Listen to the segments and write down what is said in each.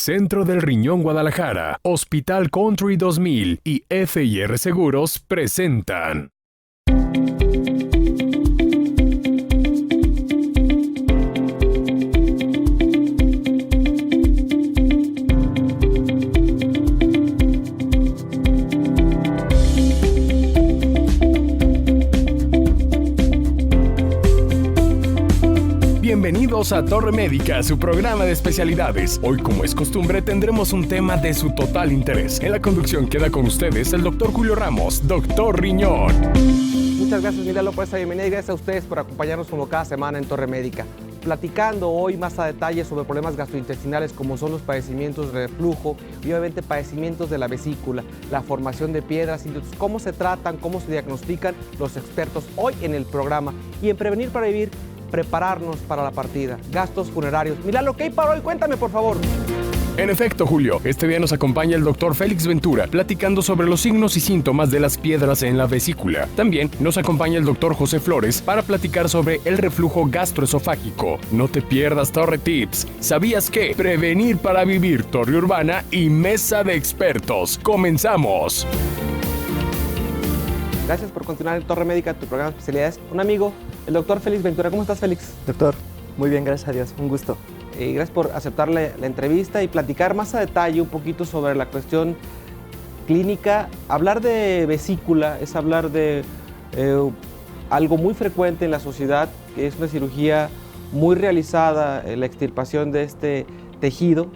Centro del Riñón Guadalajara, Hospital Country 2000 y FR Seguros presentan. Bienvenidos a Torre Médica, su programa de especialidades. Hoy, como es costumbre, tendremos un tema de su total interés. En la conducción queda con ustedes el doctor Julio Ramos, doctor Riñón. Muchas gracias, Milalo, por esta bienvenida y gracias a ustedes por acompañarnos como cada semana en Torre Médica. Platicando hoy más a detalle sobre problemas gastrointestinales como son los padecimientos de reflujo y obviamente padecimientos de la vesícula, la formación de piedras, y cómo se tratan, cómo se diagnostican los expertos hoy en el programa. Y en Prevenir para Vivir, prepararnos para la partida, gastos funerarios. Milalo, ¿qué hay para hoy? Cuéntame, por favor. En efecto, Julio, este día nos acompaña el doctor Félix Ventura, platicando sobre los signos y síntomas de las piedras en la vesícula. También nos acompaña el doctor José Flores para platicar sobre el reflujo gastroesofágico. No te pierdas Torre Tips. ¿Sabías que? Prevenir para Vivir, Torre Urbana y Mesa de Expertos. ¡Comenzamos! Gracias por continuar en Torre Médica, tu programa de especialidades. Un amigo, el doctor Félix Ventura. ¿Cómo estás, Félix? Doctor, muy bien, gracias a Dios. Un gusto. Gracias por aceptar la entrevista y platicar más a detalle un poquito sobre la cuestión clínica. Hablar de vesícula es hablar de algo muy frecuente en la sociedad, que es una cirugía muy realizada, la extirpación de este tejido,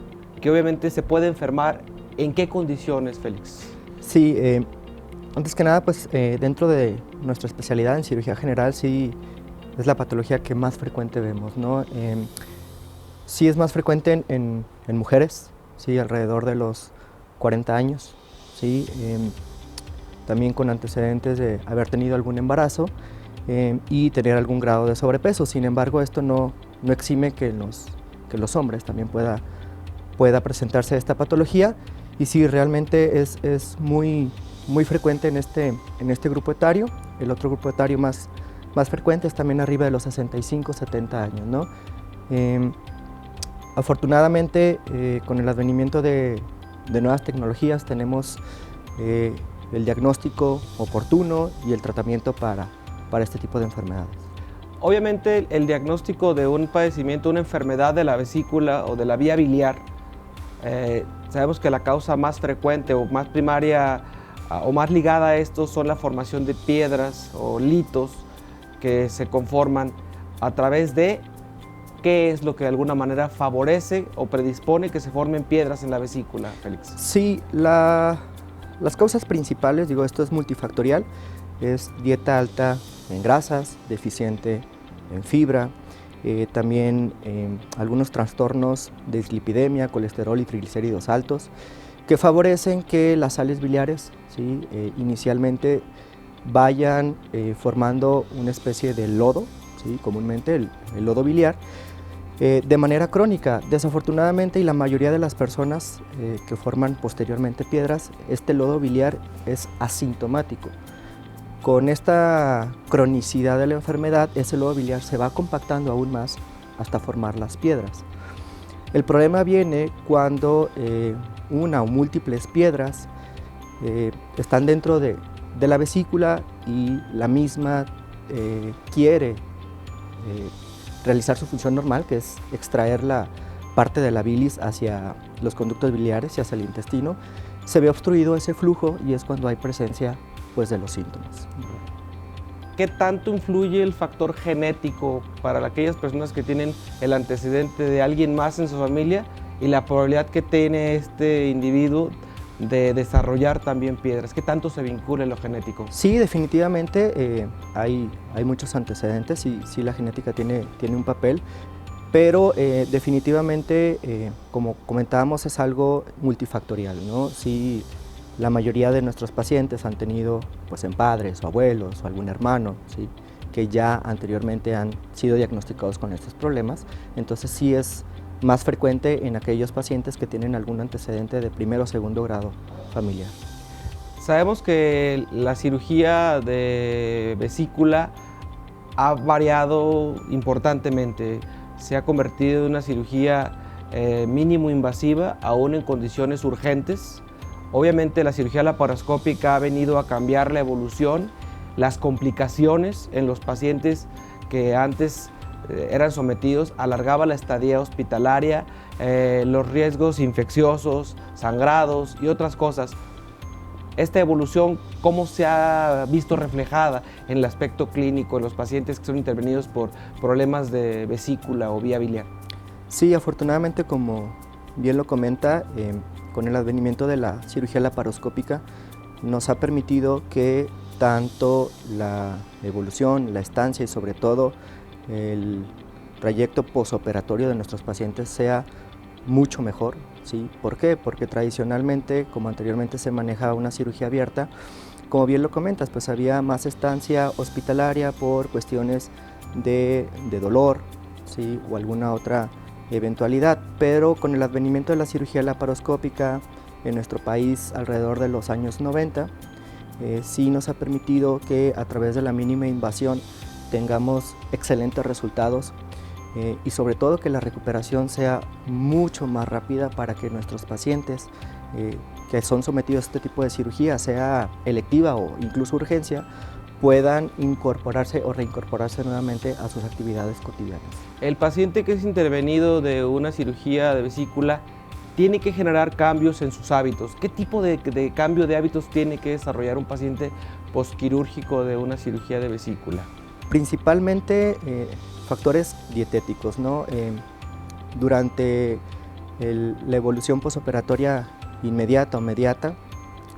que obviamente se puede enfermar. ¿En qué condiciones, Félix? Sí, antes que nada, pues dentro de nuestra especialidad en cirugía general, sí es la patología que más frecuente vemos, ¿no? Sí es más frecuente en mujeres, sí, alrededor de los 40 años, sí, también con antecedentes de haber tenido algún embarazo y tener algún grado de sobrepeso. Sin embargo, esto no exime que los hombres también pueda presentarse esta patología, y sí, realmente es muy frecuente en este grupo etario. El otro grupo etario más frecuente es también arriba de los 65, 70 años, ¿no? Afortunadamente, con el advenimiento de nuevas tecnologías, tenemos el diagnóstico oportuno y el tratamiento para este tipo de enfermedades. Obviamente, el diagnóstico de un padecimiento, una enfermedad de la vesícula o de la vía biliar, sabemos que la causa más frecuente o más primaria o más ligada a esto son la formación de piedras o litos que se conforman a través de qué es lo que de alguna manera favorece o predispone que se formen piedras en la vesícula, Félix. Sí, las causas principales, digo, esto es multifactorial, es dieta alta en grasas, deficiente en fibra, también algunos trastornos de dislipidemia, colesterol y triglicéridos altos, que favorecen que las sales biliares, ¿sí? Inicialmente vayan formando una especie de lodo, ¿sí? Comúnmente el lodo biliar, de manera crónica. Desafortunadamente, y la mayoría de las personas que forman posteriormente piedras, este lodo biliar es asintomático. Con esta cronicidad de la enfermedad, ese lodo biliar se va compactando aún más hasta formar las piedras. El problema viene cuando una o múltiples piedras están dentro de la vesícula y la misma quiere realizar su función normal, que es extraer la parte de la bilis hacia los conductos biliares y hacia el intestino. Se ve obstruido ese flujo y es cuando hay presencia, pues, de los síntomas. ¿Qué tanto influye el factor genético para aquellas personas que tienen el antecedente de alguien más en su familia y la probabilidad que tiene este individuo de desarrollar también piedras? ¿Qué tanto se vincula en lo genético? Sí, definitivamente hay muchos antecedentes y sí, la genética tiene un papel, pero definitivamente, como comentábamos, es algo multifactorial, ¿no? Sí, la mayoría de nuestros pacientes han tenido, pues, en padres o abuelos o algún hermano, ¿sí?, que ya anteriormente han sido diagnosticados con estos problemas. Entonces sí es más frecuente en aquellos pacientes que tienen algún antecedente de primero o segundo grado familiar. Sabemos que la cirugía de vesícula ha variado importantemente, se ha convertido en una cirugía mínimo invasiva, aún en condiciones urgentes. Obviamente la cirugía laparoscópica ha venido a cambiar la evolución, las complicaciones en los pacientes que antes eran sometidos, alargaba la estadía hospitalaria, los riesgos infecciosos, sangrados y otras cosas. Esta evolución, ¿cómo se ha visto reflejada en el aspecto clínico en los pacientes que son intervenidos por problemas de vesícula o vía biliar? Sí, afortunadamente, como bien lo comenta, con el advenimiento de la cirugía laparoscópica nos ha permitido que tanto la evolución, la estancia y sobre todo el trayecto posoperatorio de nuestros pacientes sea mucho mejor, ¿sí? ¿Por qué? Porque tradicionalmente, como anteriormente se manejaba una cirugía abierta, como bien lo comentas, pues había más estancia hospitalaria por cuestiones de dolor, ¿sí? O alguna otra eventualidad, pero con el advenimiento de la cirugía laparoscópica en nuestro país alrededor de los años 90, sí nos ha permitido que a través de la mínima invasión tengamos excelentes resultados y sobre todo que la recuperación sea mucho más rápida para que nuestros pacientes que son sometidos a este tipo de cirugía, sea electiva o incluso urgencia, puedan incorporarse o reincorporarse nuevamente a sus actividades cotidianas. El paciente que es intervenido de una cirugía de vesícula tiene que generar cambios en sus hábitos. ¿Qué tipo de cambio de hábitos tiene que desarrollar un paciente posquirúrgico de una cirugía de vesícula? Principalmente factores dietéticos, ¿no? Durante la evolución posoperatoria inmediata o mediata,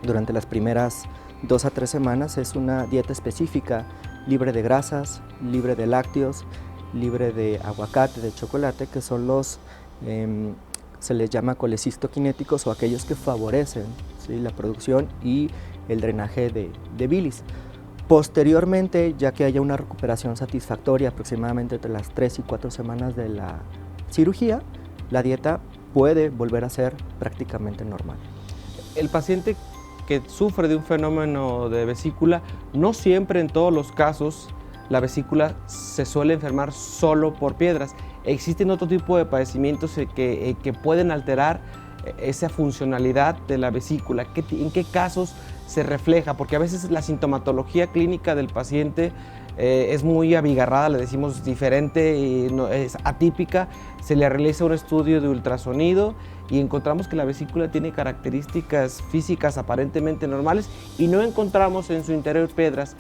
durante las primeras 2 a 3 semanas, es una dieta específica, libre de grasas, libre de lácteos, libre de aguacate, de chocolate, que son los, se les llama colecistoquinéticos o aquellos que favorecen, ¿sí?, la producción y el drenaje de bilis. Posteriormente, ya que haya una recuperación satisfactoria aproximadamente entre las 3 y 4 semanas de la cirugía, la dieta puede volver a ser prácticamente normal. El paciente que sufre de un fenómeno de vesícula, no siempre en todos los casos la vesícula se suele enfermar solo por piedras. Existen otro tipo de padecimientos que pueden alterar esa funcionalidad de la vesícula. ¿En qué casos se refleja? Porque a veces la sintomatología clínica del paciente es muy abigarrada, le decimos diferente, y no, es atípica. Se le realiza un estudio de ultrasonido y encontramos que la vesícula tiene características físicas aparentemente normales y no encontramos en su interior piedras.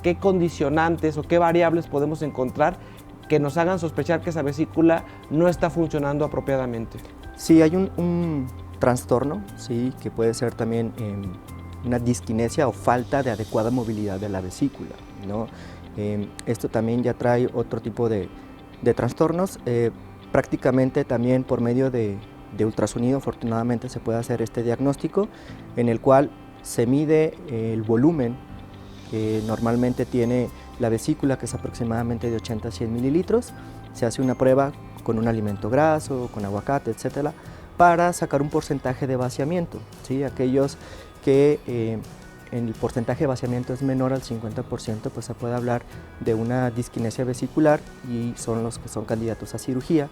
¿Qué condicionantes o qué variables podemos encontrar que nos hagan sospechar que esa vesícula no está funcionando apropiadamente? Sí, hay un trastorno, sí, que puede ser también una disquinesia o falta de adecuada movilidad de la vesícula, ¿no? Esto también ya trae otro tipo de trastornos. Prácticamente también por medio de ultrasonido, afortunadamente se puede hacer este diagnóstico, en el cual se mide el volumen que normalmente tiene la vesícula, que es aproximadamente de 80 a 100 mililitros. Se hace una prueba con un alimento graso, con aguacate, etcétera, para sacar un porcentaje de vaciamiento, ¿sí? Aquellos que el porcentaje de vaciamiento es menor al 50%, pues se puede hablar de una disquinesia vesicular y son los que son candidatos a cirugía,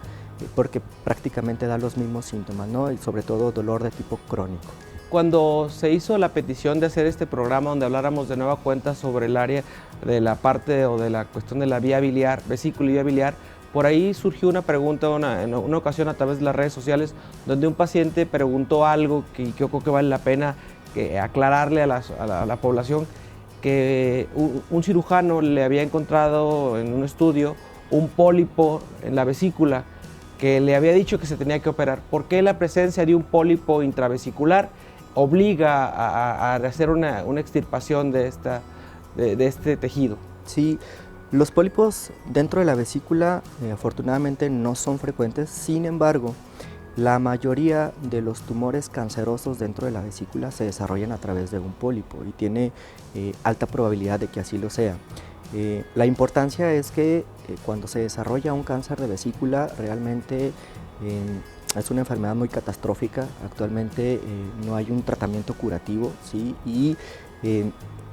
porque prácticamente da los mismos síntomas, ¿no? Y sobre todo dolor de tipo crónico. Cuando se hizo la petición de hacer este programa donde habláramos de nueva cuenta sobre el área de la parte o de la cuestión de la vía biliar, vesícula y vía biliar, por ahí surgió una pregunta en una ocasión a través de las redes sociales donde un paciente preguntó algo que yo creo que vale la pena aclararle a la población, que un cirujano le había encontrado en un estudio un pólipo en la vesícula que le había dicho que se tenía que operar. ¿Por qué la presencia de un pólipo intravesicular obliga a hacer una extirpación de este tejido? Sí, los pólipos dentro de la vesícula afortunadamente no son frecuentes, sin embargo, la mayoría de los tumores cancerosos dentro de la vesícula se desarrollan a través de un pólipo y tiene alta probabilidad de que así lo sea. La importancia es que cuando se desarrolla un cáncer de vesícula realmente es una enfermedad muy catastrófica. Actualmente no hay un tratamiento curativo, ¿sí? Y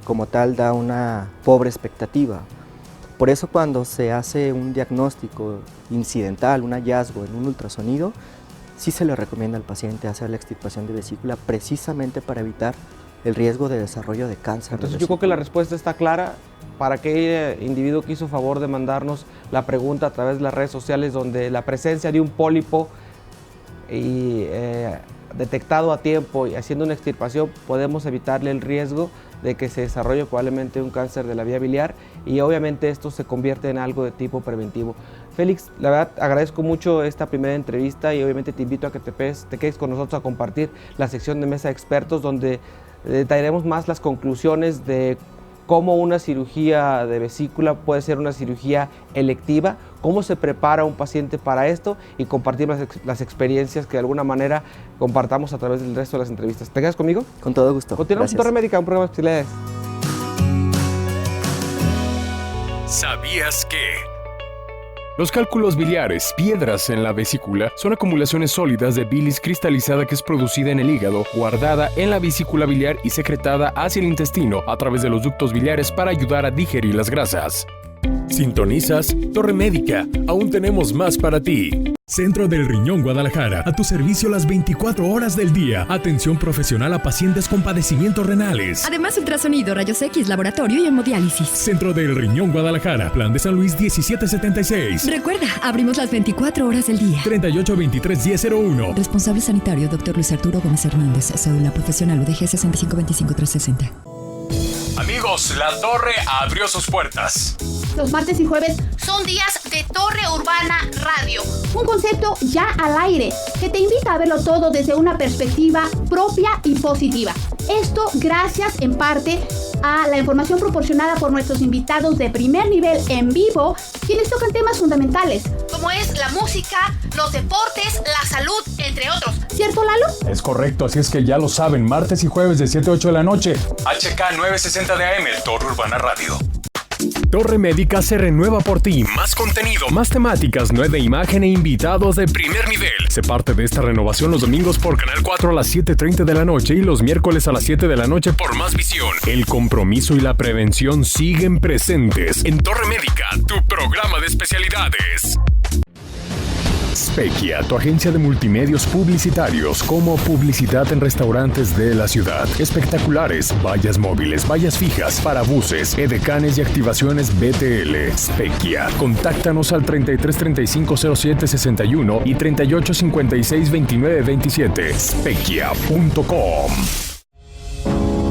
como tal da una pobre expectativa. Por eso cuando se hace un diagnóstico incidental, un hallazgo en un ultrasonido, sí se le recomienda al paciente hacer la extirpación de vesícula precisamente para evitar el riesgo de desarrollo de cáncer. Entonces yo creo que la respuesta está clara para aquel individuo que hizo favor de mandarnos la pregunta a través de las redes sociales, donde la presencia de un pólipo y detectado a tiempo y haciendo una extirpación podemos evitarle el riesgo de que se desarrolle probablemente un cáncer de la vía biliar, y obviamente esto se convierte en algo de tipo preventivo. Félix, la verdad agradezco mucho esta primera entrevista y obviamente te invito a que te quedes con nosotros a compartir la sección de Mesa de Expertos, donde detallaremos más las conclusiones de cómo una cirugía de vesícula puede ser una cirugía electiva, cómo se prepara un paciente para esto, y compartir las experiencias que de alguna manera compartamos a través del resto de las entrevistas. ¿Te quedas conmigo? Con todo gusto. Continuamos en Torre Médica, un programa de especialidades. ¿Sabías que? Los cálculos biliares, piedras en la vesícula, son acumulaciones sólidas de bilis cristalizada que es producida en el hígado, guardada en la vesícula biliar y secretada hacia el intestino a través de los ductos biliares para ayudar a digerir las grasas. Sintonizas Torre Médica. Aún tenemos más para ti. Centro del Riñón Guadalajara, a tu servicio las 24 horas del día. Atención profesional a pacientes con padecimientos renales. Además, ultrasonido, rayos X, laboratorio y hemodiálisis. Centro del Riñón Guadalajara, Plan de San Luis 1776. Recuerda, abrimos las 24 horas del día. 3823-1001. Responsable sanitario, Dr. Luis Arturo Gómez Hernández. Cédula profesional UDG 6525360. Amigos, la Torre abrió sus puertas. Los martes y jueves son días de Torre Urbana Radio, un concepto ya al aire que te invita a verlo todo desde una perspectiva propia y positiva. Esto gracias en parte a la información proporcionada por nuestros invitados de primer nivel en vivo, quienes tocan temas fundamentales, como es la música, los deportes, la salud, entre otros. ¿Cierto, Lalo? Es correcto, así es que ya lo saben, martes y jueves de 7 a 8 de la noche. HK 960 de AM, Torre Urbana Radio. Torre Médica se renueva por ti. Más contenido, más temáticas, nueva imagen e invitados de primer nivel. Se parte de esta renovación los domingos por Canal 4 a las 7:30 de la noche y los miércoles a las 7 de la noche por Más Visión. El compromiso y la prevención siguen presentes en Torre Médica, tu programa de especialidades. Specchia, tu agencia de multimedios publicitarios, como publicidad en restaurantes de la ciudad, espectaculares, vallas móviles, vallas fijas, parabuses, edecanes y activaciones BTL. Specchia. Contáctanos al 33350761 y 38562927. Specchia.com.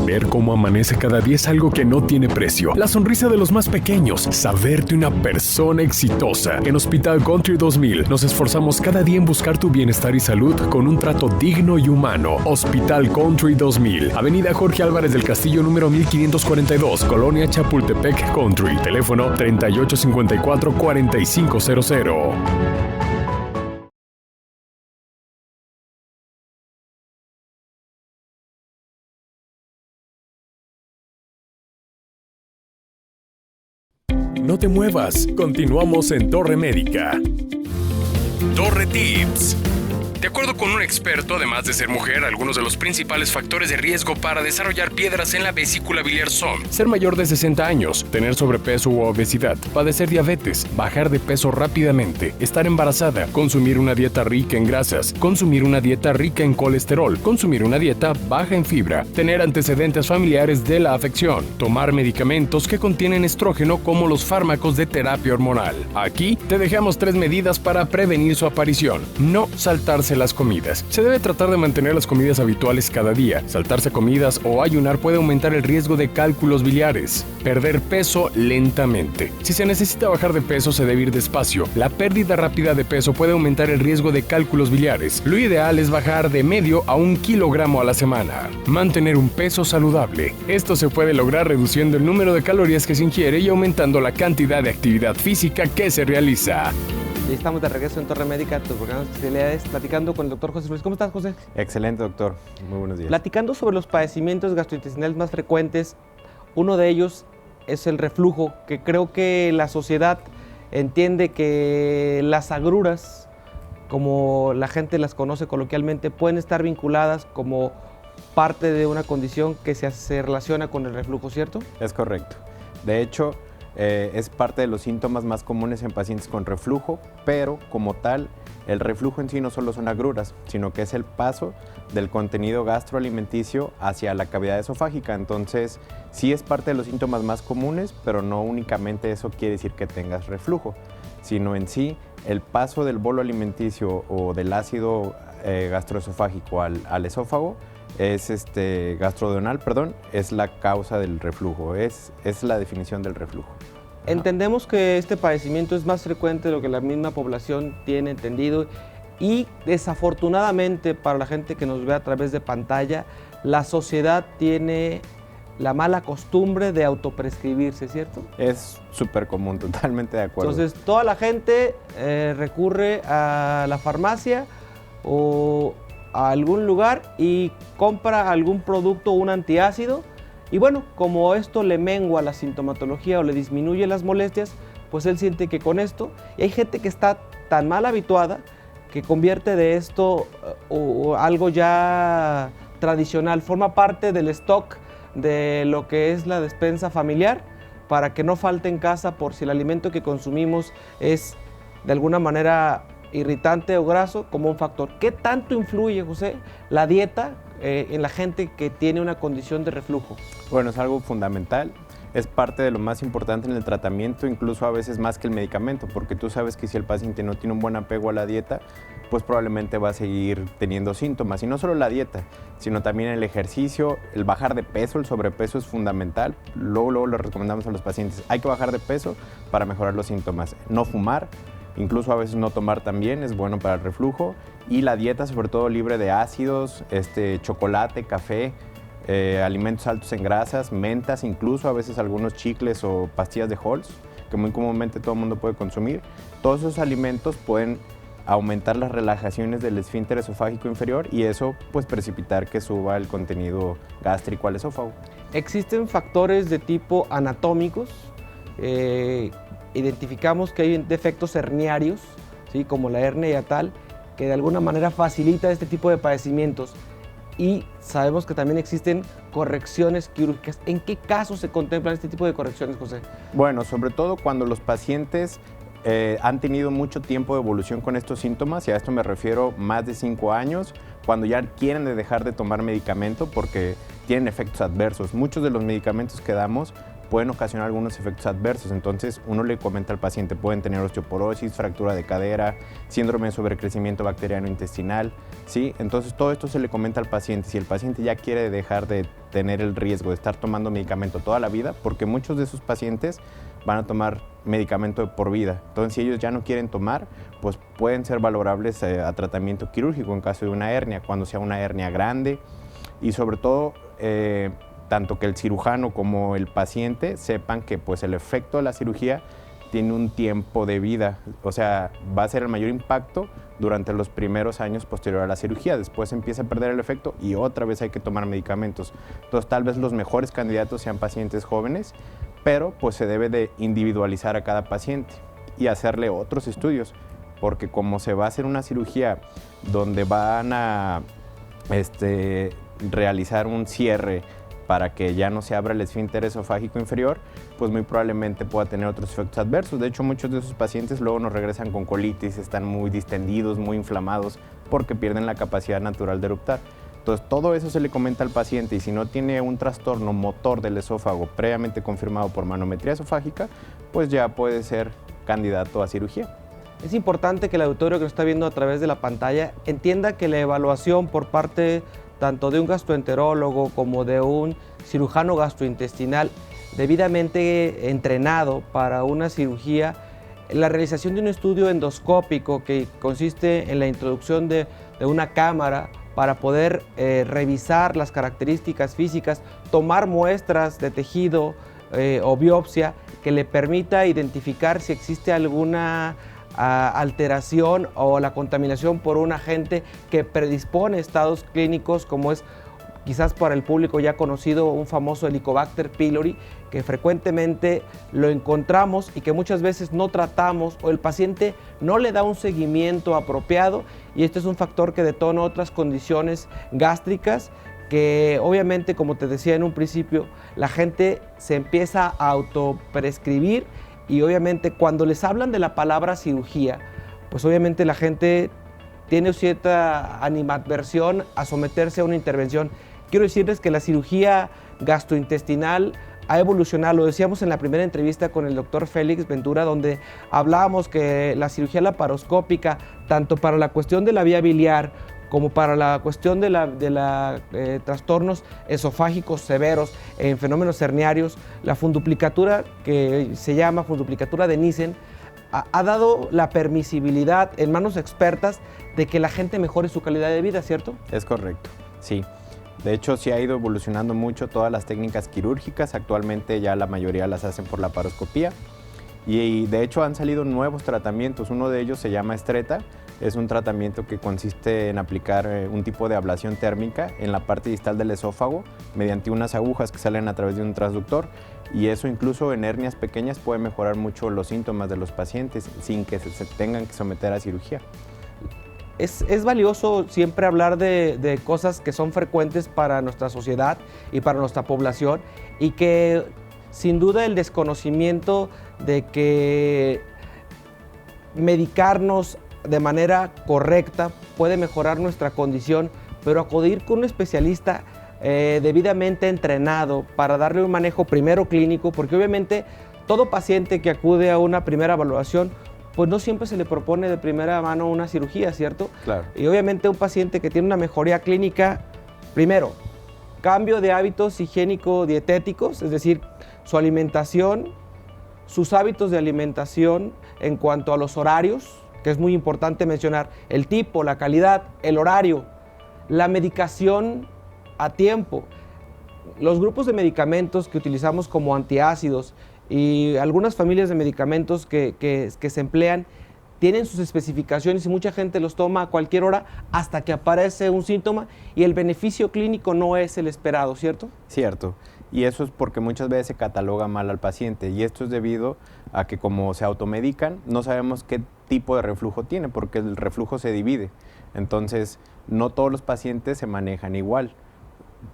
Ver cómo amanece cada día es algo que no tiene precio. La sonrisa de los más pequeños, saberte una persona exitosa. En Hospital Country 2000 nos esforzamos cada día en buscar tu bienestar y salud con un trato digno y humano. Hospital Country 2000, Avenida Jorge Álvarez del Castillo número 1542, Colonia Chapultepec Country. Teléfono 3854-4500. No te muevas, continuamos en Torre Médica. Torre Tips. De acuerdo con un experto, además de ser mujer, algunos de los principales factores de riesgo para desarrollar piedras en la vesícula biliar son ser mayor de 60 años, tener sobrepeso u obesidad, padecer diabetes, bajar de peso rápidamente, estar embarazada, consumir una dieta rica en grasas, consumir una dieta rica en colesterol, consumir una dieta baja en fibra, tener antecedentes familiares de la afección, tomar medicamentos que contienen estrógeno como los fármacos de terapia hormonal. Aquí te dejamos 3 medidas para prevenir su aparición. No saltarse las comidas. Se debe tratar de mantener las comidas habituales cada día. Saltarse comidas o ayunar puede aumentar el riesgo de cálculos biliares. Perder peso lentamente. Si se necesita bajar de peso, se debe ir despacio. La pérdida rápida de peso puede aumentar el riesgo de cálculos biliares. Lo ideal es bajar de medio a 1 kilogramo a la semana. Mantener un peso saludable. Esto se puede lograr reduciendo el número de calorías que se ingiere y aumentando la cantidad de actividad física que se realiza. Y estamos de regreso en Torre Médica, tu programa de especialidades, platicando con el doctor José Flores. ¿Cómo estás, José? Excelente, doctor. Muy buenos días. Platicando sobre los padecimientos gastrointestinales más frecuentes, uno de ellos es el reflujo, que creo que la sociedad entiende que las agruras, como la gente las conoce coloquialmente, pueden estar vinculadas como parte de una condición que se relaciona con el reflujo, ¿cierto? Es correcto. De hecho, es parte de los síntomas más comunes en pacientes con reflujo, pero como tal, el reflujo en sí no solo son agruras, sino que es el paso del contenido gastroalimenticio hacia la cavidad esofágica. Entonces, sí es parte de los síntomas más comunes, pero no únicamente eso quiere decir que tengas reflujo, sino en sí el paso del bolo alimenticio o del ácido gastroesofágico al esófago gastroduodenal, es la causa del reflujo, es la definición del reflujo. Entendemos que este padecimiento es más frecuente de lo que la misma población tiene entendido y desafortunadamente para la gente que nos ve a través de pantalla, la sociedad tiene la mala costumbre de autoprescribirse, ¿cierto? Es súper común, totalmente de acuerdo. Entonces toda la gente recurre a la farmacia o a algún lugar y compra algún producto, un antiácido. Y bueno, como esto le mengua la sintomatología o le disminuye las molestias, pues él siente que con esto, y hay gente que está tan mal habituada que convierte de esto algo ya tradicional, forma parte del stock de lo que es la despensa familiar para que no falte en casa por si el alimento que consumimos es de alguna manera irritante o graso como un factor. ¿Qué tanto influye, José, la dieta en la gente que tiene una condición de reflujo? Bueno, es algo fundamental, es parte de lo más importante en el tratamiento, incluso a veces más que el medicamento, porque tú sabes que si el paciente no tiene un buen apego a la dieta, pues probablemente va a seguir teniendo síntomas, y no solo la dieta, sino también el ejercicio, el bajar de peso, el sobrepeso es fundamental. Luego lo recomendamos a los pacientes, hay que bajar de peso para mejorar los síntomas, no fumar, incluso a veces no tomar también es bueno para el reflujo, y la dieta sobre todo libre de ácidos, chocolate, café, alimentos altos en grasas, mentas, incluso a veces algunos chicles o pastillas de Halls, que muy comúnmente todo el mundo puede consumir. Todos esos alimentos pueden aumentar las relajaciones del esfínter esofágico inferior y eso pues precipitar que suba el contenido gástrico al esófago. ¿Existen factores de tipo anatómicos? Identificamos que hay defectos herniarios, ¿sí? Como la hernia hiatal, que de alguna manera facilita este tipo de padecimientos. Y sabemos que también existen correcciones quirúrgicas. ¿En qué casos se contemplan este tipo de correcciones, José? Bueno, sobre todo cuando los pacientes han tenido mucho tiempo de evolución con estos síntomas, y a esto me refiero más de 5 años, cuando ya quieren dejar de tomar medicamento porque tienen efectos adversos. Muchos de los medicamentos que damos pueden ocasionar algunos efectos adversos, entonces uno le comenta al paciente, pueden tener osteoporosis, fractura de cadera, síndrome de sobrecrecimiento bacteriano intestinal, ¿sí? Entonces todo esto se le comenta al paciente. Si el paciente ya quiere dejar de tener el riesgo de estar tomando medicamento toda la vida, porque muchos de esos pacientes van a tomar medicamento por vida, entonces si ellos ya no quieren tomar, pues pueden ser valorables a tratamiento quirúrgico en caso de una hernia, cuando sea una hernia grande, y sobre todo tanto que el cirujano como el paciente sepan que pues el efecto de la cirugía tiene un tiempo de vida, o sea, va a ser el mayor impacto durante los primeros años posterior a la cirugía, después empieza a perder el efecto y otra vez hay que tomar medicamentos. Entonces tal vez los mejores candidatos sean pacientes jóvenes, pero pues se debe de individualizar a cada paciente y hacerle otros estudios, porque como se va a hacer una cirugía donde van a realizar un cierre para que ya no se abra el esfínter esofágico inferior, pues muy probablemente pueda tener otros efectos adversos. De hecho, muchos de esos pacientes luego nos regresan con colitis, están muy distendidos, muy inflamados, porque pierden la capacidad natural de eructar. Entonces, todo eso se le comenta al paciente, y si no tiene un trastorno motor del esófago previamente confirmado por manometría esofágica, pues ya puede ser candidato a cirugía. Es importante que el auditorio que nos está viendo a través de la pantalla entienda que la evaluación por parte tanto de un gastroenterólogo como de un cirujano gastrointestinal debidamente entrenado para una cirugía, la realización de un estudio endoscópico que consiste en la introducción de una cámara para poder revisar las características físicas, tomar muestras de tejido o biopsia que le permita identificar si existe alguna alteración o la contaminación por un agente que predispone estados clínicos como es quizás para el público ya conocido un famoso Helicobacter pylori, que frecuentemente lo encontramos y que muchas veces no tratamos o el paciente no le da un seguimiento apropiado, y este es un factor que detona otras condiciones gástricas que obviamente, como te decía en un principio, la gente se empieza a autoprescribir. Y obviamente cuando les hablan de la palabra cirugía, pues obviamente la gente tiene cierta animadversión a someterse a una intervención. Quiero decirles que la cirugía gastrointestinal ha evolucionado, lo decíamos en la primera entrevista con el doctor Félix Ventura, donde hablábamos que la cirugía laparoscópica, tanto para la cuestión de la vía biliar como para la cuestión de trastornos esofágicos severos en fenómenos herniarios, la funduplicatura, que se llama funduplicatura de Nissen, ha dado la permisibilidad en manos expertas de que la gente mejore su calidad de vida, ¿cierto? Es correcto, sí. De hecho, sí ha ido evolucionando mucho todas las técnicas quirúrgicas. Actualmente ya la mayoría las hacen por laparoscopía. Y de hecho han salido nuevos tratamientos. Uno de ellos se llama Stretta. Es un tratamiento que consiste en aplicar un tipo de ablación térmica en la parte distal del esófago mediante unas agujas que salen a través de un transductor. Y eso incluso en hernias pequeñas puede mejorar mucho los síntomas de los pacientes sin que se tengan que someter a cirugía. Es valioso siempre hablar de cosas que son frecuentes para nuestra sociedad y para nuestra población, y que sin duda el desconocimiento de que medicarnos de manera correcta puede mejorar nuestra condición, pero acudir con un especialista debidamente entrenado para darle un manejo primero clínico, porque obviamente todo paciente que acude a una primera evaluación, pues no siempre se le propone de primera mano una cirugía, ¿cierto? Claro. Y obviamente un paciente que tiene una mejoría clínica, primero, cambio de hábitos higiénico-dietéticos, es decir, su alimentación, sus hábitos de alimentación en cuanto a los horarios, que es muy importante mencionar, el tipo, la calidad, el horario, la medicación a tiempo, los grupos de medicamentos que utilizamos como antiácidos, y algunas familias de medicamentos que se emplean tienen sus especificaciones y mucha gente los toma a cualquier hora hasta que aparece un síntoma y el beneficio clínico no es el esperado, ¿cierto? Cierto. Y eso es porque muchas veces se cataloga mal al paciente, y esto es debido a que como se automedican, no sabemos qué tipo de reflujo tiene, porque el reflujo se divide. Entonces, no todos los pacientes se manejan igual.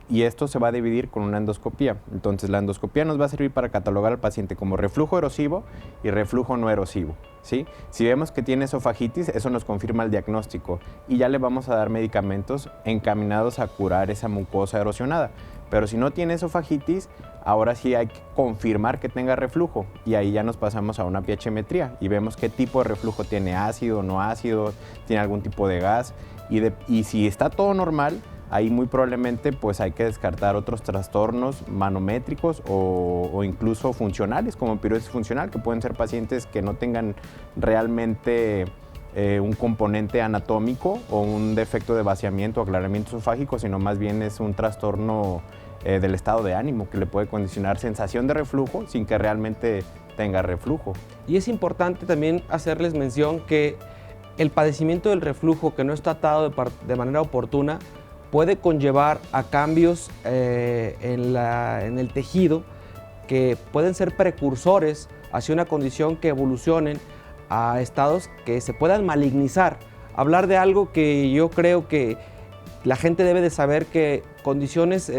Y esto se va a dividir con una endoscopía. Entonces, la endoscopía nos va a servir para catalogar al paciente como reflujo erosivo y reflujo no erosivo, ¿sí? Si vemos que tiene esofagitis, eso nos confirma el diagnóstico y ya le vamos a dar medicamentos encaminados a curar esa mucosa erosionada. Pero si no tiene esofagitis, ahora sí hay que confirmar que tenga reflujo, y ahí ya nos pasamos a una pH-metría y vemos qué tipo de reflujo tiene, ácido, no ácido, tiene algún tipo de gas, y si está todo normal, ahí muy probablemente pues hay que descartar otros trastornos manométricos o incluso funcionales, como pirosis funcional, que pueden ser pacientes que no tengan realmente un componente anatómico o un defecto de vaciamiento o aclaramiento esofágico, sino más bien es un trastorno del estado de ánimo que le puede condicionar sensación de reflujo sin que realmente tenga reflujo. Y es importante también hacerles mención que el padecimiento del reflujo que no es tratado de manera oportuna puede conllevar a cambios en el tejido que pueden ser precursores hacia una condición que evolucionen a estados que se puedan malignizar. Hablar de algo que yo creo que la gente debe de saber, que condiciones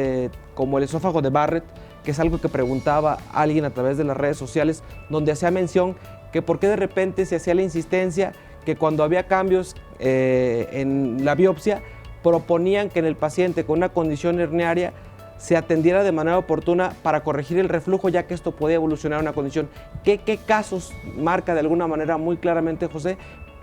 como el esófago de Barrett, que es algo que preguntaba alguien a través de las redes sociales, donde hacía mención que por qué de repente se hacía la insistencia que cuando había cambios en la biopsia, proponían que en el paciente con una condición herniaria se atendiera de manera oportuna para corregir el reflujo, ya que esto podía evolucionar a una condición. ¿Qué casos marca de alguna manera muy claramente, José,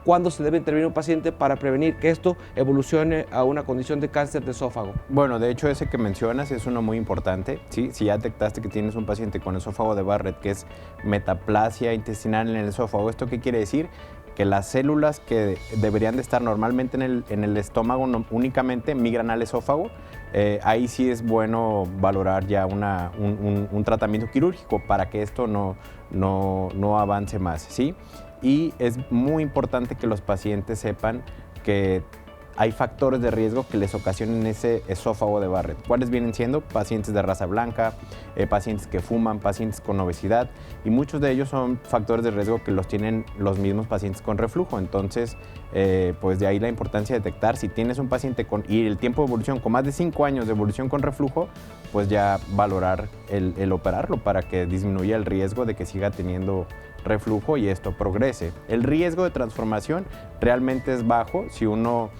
cuándo se debe intervenir un paciente para prevenir que esto evolucione a una condición de cáncer de esófago? Bueno, de hecho ese que mencionas es uno muy importante, ¿sí? Si ya detectaste que tienes un paciente con esófago de Barrett, que es metaplasia intestinal en el esófago, ¿esto qué quiere decir? Que las células que deberían de estar normalmente en el estómago únicamente migran al esófago. Ahí sí es bueno valorar ya un tratamiento quirúrgico para que esto no avance más, ¿sí? Y es muy importante que los pacientes sepan que hay factores de riesgo que les ocasionen ese esófago de Barrett. ¿Cuáles vienen siendo? Pacientes de raza blanca, pacientes que fuman, pacientes con obesidad, y muchos de ellos son factores de riesgo que los tienen los mismos pacientes con reflujo. Entonces, pues de ahí la importancia de detectar. Si tienes un paciente y el tiempo de evolución con más de 5 años de evolución con reflujo, pues ya valorar el operarlo para que disminuya el riesgo de que siga teniendo reflujo y esto progrese. El riesgo de transformación realmente es bajo si uno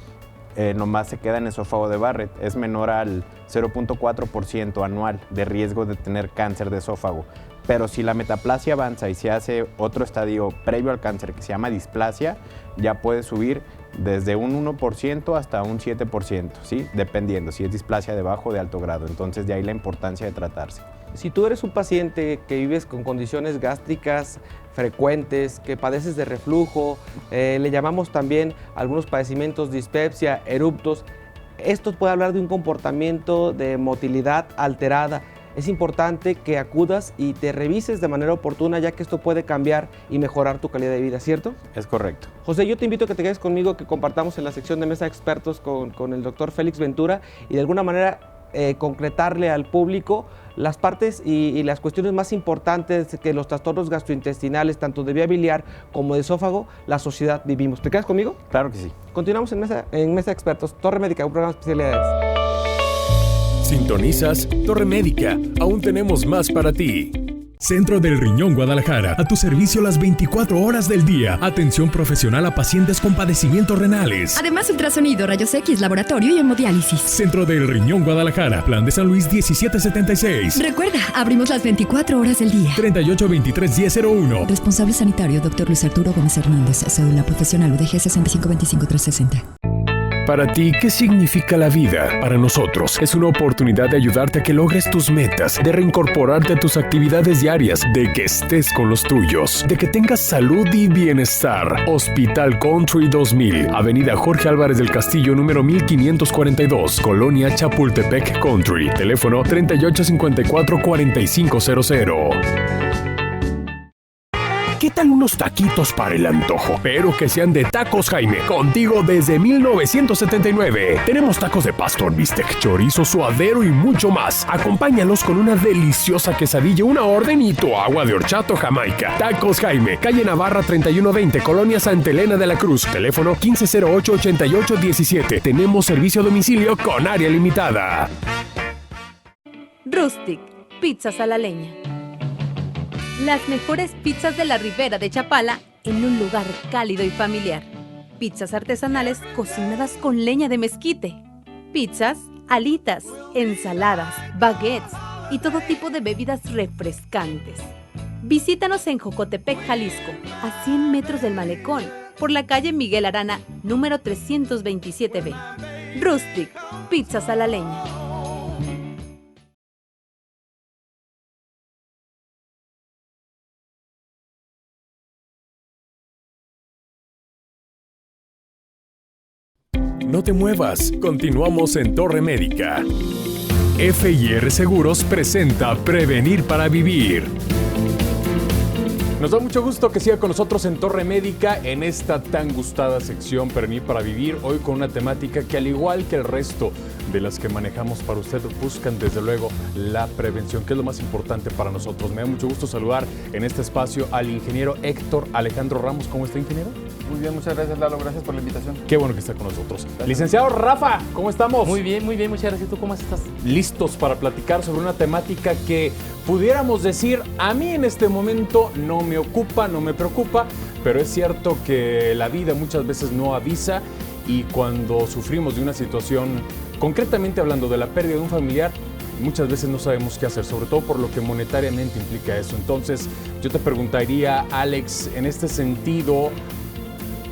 nomás se queda en esófago de Barrett. Es menor al 0.4% anual de riesgo de tener cáncer de esófago. Pero si la metaplasia avanza y se hace otro estadio previo al cáncer que se llama displasia, ya puede subir desde un 1% hasta un 7%, ¿sí? Dependiendo si es displasia de bajo o de alto grado. Entonces de ahí la importancia de tratarse. Si tú eres un paciente que vives con condiciones gástricas frecuentes, que padeces de reflujo, le llamamos también algunos padecimientos dispepsia, eruptos, esto puede hablar de un comportamiento de motilidad alterada. Es importante que acudas y te revises de manera oportuna, ya que esto puede cambiar y mejorar tu calidad de vida, ¿cierto? Es correcto. José, yo te invito a que te quedes conmigo, que compartamos en la sección de Mesa de Expertos con el doctor Félix Ventura y de alguna manera concretarle al público las partes y las cuestiones más importantes que los trastornos gastrointestinales, tanto de vía biliar como de esófago, la sociedad vivimos. ¿Te quedas conmigo? Claro que sí. Continuamos en Mesa de Expertos, Torre Médica, un programa de especialidades. Sintonizas Torre Médica. Aún tenemos más para ti. Centro del Riñón Guadalajara, a tu servicio las 24 horas del día. Atención profesional a pacientes con padecimientos renales. Además, ultrasonido, rayos X, laboratorio y hemodiálisis. Centro del Riñón Guadalajara, Plan de San Luis 1776. Recuerda, abrimos las 24 horas del día. 3823-1001. Responsable sanitario, Dr. Luis Arturo Gómez Hernández. Cédula profesional UDG 6525360. Para ti, ¿qué significa la vida? Para nosotros, es una oportunidad de ayudarte a que logres tus metas, de reincorporarte a tus actividades diarias, de que estés con los tuyos, de que tengas salud y bienestar. Hospital Country 2000, Avenida Jorge Álvarez del Castillo, número 1542, Colonia Chapultepec Country. Teléfono 3854-4500. ¿Qué tal unos taquitos para el antojo? Pero que sean de Tacos Jaime, contigo desde 1979. Tenemos tacos de pastor, bistec, chorizo, suadero y mucho más. Acompáñalos con una deliciosa quesadilla, una orden y tu agua de horchata Jamaica. Tacos Jaime, calle Navarra 3120, Colonia Santa Elena de la Cruz. Teléfono 1508-8817. Tenemos servicio a domicilio con área limitada. Rustic, pizzas a la leña. Las mejores pizzas de la Ribera de Chapala en un lugar cálido y familiar. Pizzas artesanales cocinadas con leña de mezquite. Pizzas, alitas, ensaladas, baguettes y todo tipo de bebidas refrescantes. Visítanos en Jocotepec, Jalisco, a 100 metros del malecón, por la calle Miguel Arana, número 327B. Rustic, pizzas a la leña. No te muevas, continuamos en Torre Médica. FIR Seguros presenta Prevenir para Vivir. Nos da mucho gusto que siga con nosotros en Torre Médica en esta tan gustada sección Prevenir para Vivir, hoy con una temática que al igual que el resto de las que manejamos para usted, buscan desde luego la prevención, que es lo más importante para nosotros. Me da mucho gusto saludar en este espacio al ingeniero Héctor Alejandro Ramos. ¿Cómo está, ingeniero? Muy bien, muchas gracias, Lalo, gracias por la invitación. Qué bueno que está con nosotros. Gracias. Licenciado Rafa, ¿cómo estamos? Muy bien, muchas gracias. ¿Tú cómo estás? Listos para platicar sobre una temática que pudiéramos decir, a mí en este momento no me ocupa, no me preocupa, pero es cierto que la vida muchas veces no avisa y cuando sufrimos de una situación, concretamente hablando de la pérdida de un familiar, muchas veces no sabemos qué hacer, sobre todo por lo que monetariamente implica eso. Entonces, yo te preguntaría, Alex, en este sentido,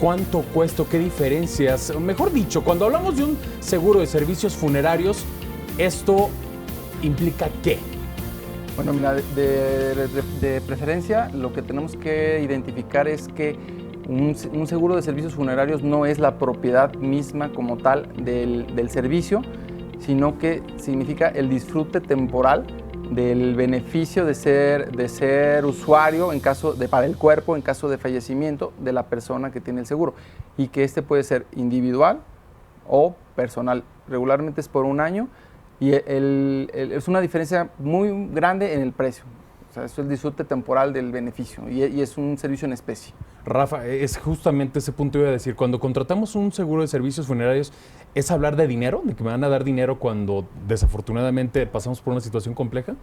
¿cuánto cuesta? ¿Qué diferencias? Mejor dicho, cuando hablamos de un seguro de servicios funerarios, ¿esto implica qué? Bueno, mira, de preferencia, lo que tenemos que identificar es que un seguro de servicios funerarios no es la propiedad misma como tal del servicio, sino que significa el disfrute temporal del beneficio de ser usuario para el cuerpo en caso de fallecimiento de la persona que tiene el seguro, y que este puede ser individual o personal. Regularmente es por 1 año y es una diferencia muy grande en el precio. O sea, eso es el disfrute temporal del beneficio y es un servicio en especie. Rafa, es justamente ese punto iba a decir. Cuando contratamos un seguro de servicios funerarios, ¿es hablar de dinero? ¿De que me van a dar dinero cuando desafortunadamente pasamos por una situación compleja?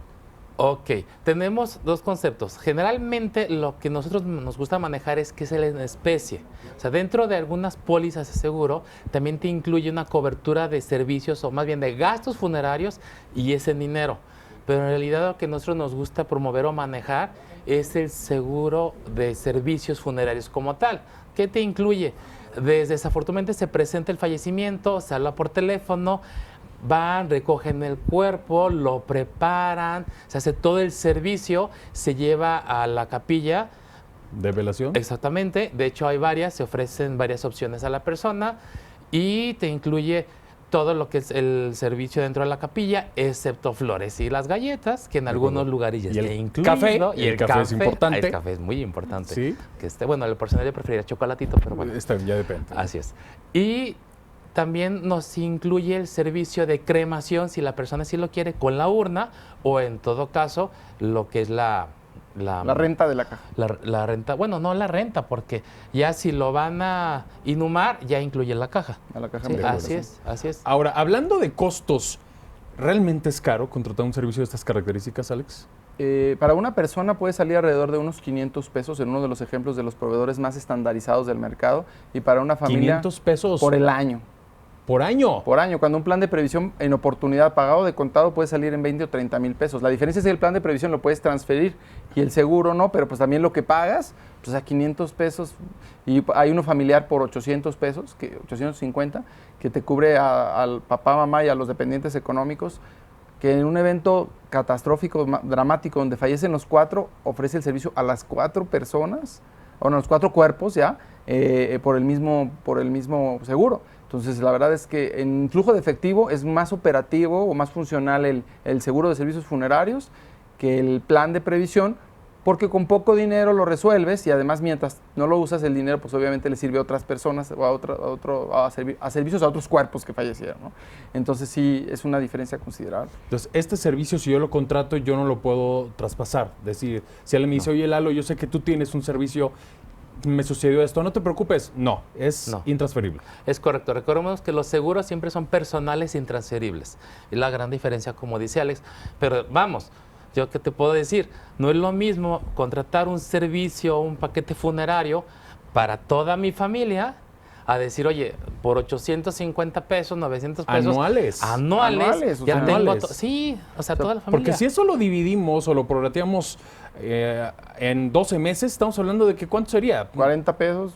Ok, tenemos 2 conceptos. Generalmente lo que nosotros nos gusta manejar es que es en especie. O sea, dentro de algunas pólizas de seguro también te incluye una cobertura de servicios o más bien de gastos funerarios y es en dinero. Pero en realidad lo que a nosotros nos gusta promover o manejar es el seguro de servicios funerarios como tal. ¿Qué te incluye? Desafortunadamente se presenta el fallecimiento, se habla por teléfono, van, recogen el cuerpo, lo preparan, se hace todo el servicio, se lleva a la capilla. ¿De velación? Exactamente, de hecho hay varias, se ofrecen varias opciones a la persona y te incluye todo lo que es el servicio dentro de la capilla, excepto flores y las galletas, que en algunos lugares ya está incluido. Café, y el café es importante. El café es muy importante. Sí. Que bueno, el personal yo preferiría chocolatito, pero bueno. Ya depende. Así es. Y también nos incluye el servicio de cremación, si la persona sí lo quiere, con la urna, o en todo caso, lo que es la renta de la caja. La renta, bueno, no la renta, porque ya si lo van a inhumar, ya incluye la caja. A la caja. Sí, así es. Ahora, hablando de costos, ¿realmente es caro contratar un servicio de estas características, Alex? Para una persona puede salir alrededor de unos 500 pesos en uno de los ejemplos de los proveedores más estandarizados del mercado, y para una familia 500 pesos por el año. ¿Por año? Por año. Cuando un plan de previsión en oportunidad pagado de contado puede salir en 20 o 30 mil pesos. La diferencia es que el plan de previsión lo puedes transferir y el seguro no, pero pues también lo que pagas, pues a 500 pesos. Y hay uno familiar por 800 pesos, 850, que te cubre al papá, mamá y a los dependientes económicos, que en un evento catastrófico, dramático, donde fallecen los 4, ofrece el servicio a las 4 personas, o no, los 4 cuerpos ya, por el mismo seguro. Entonces, la verdad es que en flujo de efectivo es más operativo o más funcional el seguro de servicios funerarios que el plan de previsión, porque con poco dinero lo resuelves y además mientras no lo usas el dinero, pues obviamente le sirve a otras personas o a servicios a otros cuerpos que fallecieron, ¿no? Entonces sí, es una diferencia considerable. Entonces, este servicio, si yo lo contrato, yo no lo puedo traspasar. Es decir, si alguien me dice, oye, Lalo, yo sé que tú tienes un servicio, me sucedió esto, no te preocupes. No, es intransferible. Es correcto. Recordemos que los seguros siempre son personales e intransferibles. Es la gran diferencia, como dice Alex. Pero vamos, yo qué te puedo decir, no es lo mismo contratar un servicio o un paquete funerario para toda mi familia a decir, oye, por 850 pesos, 900 pesos. Anuales. Ya anuales. tengo sí, o sea, toda la familia. Porque si eso lo dividimos o lo prorrateamos en 12 meses, estamos hablando de que ¿cuánto sería? 40 pesos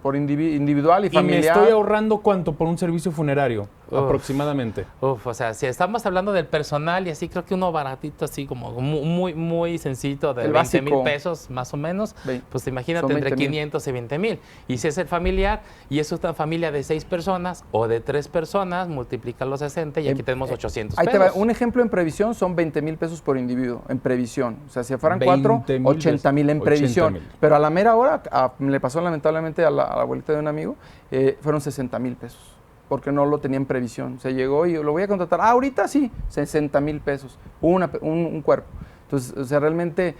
por individual y familiar. ¿Y me estoy ahorrando cuánto por un servicio funerario aproximadamente? O sea, si estamos hablando del personal y así, creo que uno baratito, así como muy sencillito, de 20 mil pesos más o menos, pues imagínate entre 500 y 20 mil. Y si es el familiar y es una familia de 6 personas o de 3 personas, multiplica los 60 y aquí tenemos 800 pesos. Ahí te va. Un ejemplo en previsión son 20 mil pesos por individuo, en previsión. O sea, si fueran 4, 80 mil en previsión. Pero a la mera hora, le pasó lamentablemente a la abuelita de un amigo, fueron 60 mil pesos. Porque no lo tenía en previsión. Se llegó y lo voy a contratar. Ahorita sí, 60 mil pesos, un cuerpo. Entonces, o sea, realmente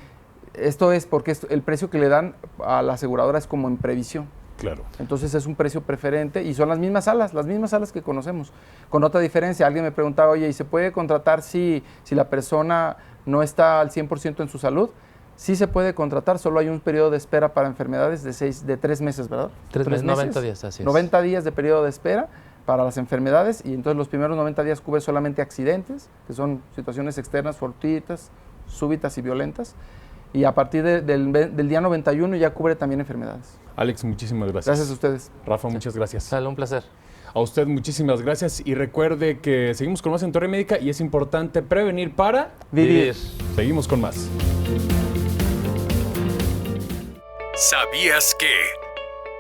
esto es porque el precio que le dan a la aseguradora es como en previsión. Claro. Entonces es un precio preferente y son las mismas salas que conocemos. Con otra diferencia, alguien me preguntaba, oye, ¿y se puede contratar si la persona no está al 100% en su salud? Sí se puede contratar, solo hay un periodo de espera para enfermedades de 3 meses, ¿verdad? 3 meses, 90 días, así es. 90 días de periodo de espera para las enfermedades y entonces los primeros 90 días cubre solamente accidentes, que son situaciones externas, fortuitas, súbitas y violentas, y a partir del día 91 ya cubre también enfermedades. Alex, muchísimas gracias. Gracias a ustedes. Rafa, muchas gracias. Sale, un placer. A usted muchísimas gracias y recuerde que seguimos con más en Torre Médica y es importante prevenir para vivir. Seguimos con más. ¿Sabías que?